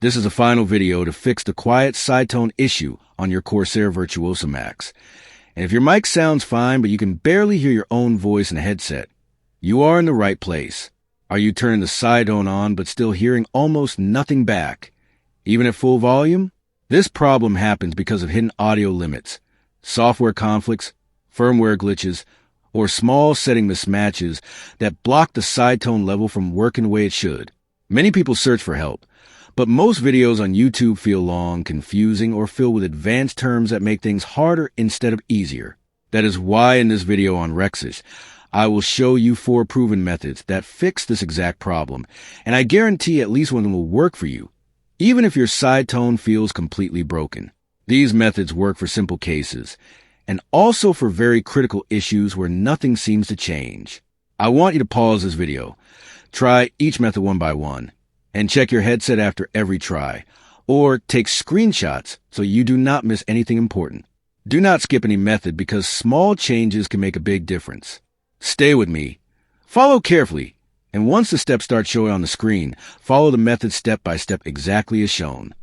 This is a final video to fix the Quiet Sidetone issue on your Corsair Virtuoso Max. And if your mic sounds fine, but you can barely hear your own voice in a headset, you are in the right place. Are you turning the sidetone on but still hearing almost nothing back, even at full volume? This problem happens because of hidden audio limits, software conflicts, firmware glitches, or small setting mismatches that block the sidetone level from working the way it should. Many people search for help, but most videos on YouTube feel long, confusing, or filled with advanced terms that make things harder instead of easier. That is why in this video on Rexes, I will show you 4 proven methods that fix this exact problem, and I guarantee at least one of them will work for you, even if your sidetone feels completely broken. These methods work for simple cases, and also for very critical issues where nothing seems to change. I want you to pause this video, try each method one by one, and check your headset after every try, or take screenshots so you do not miss anything important. Do not skip any method because small changes can make a big difference. Stay with me. Follow carefully, and once the steps start showing on the screen, follow the method step by step exactly as shown.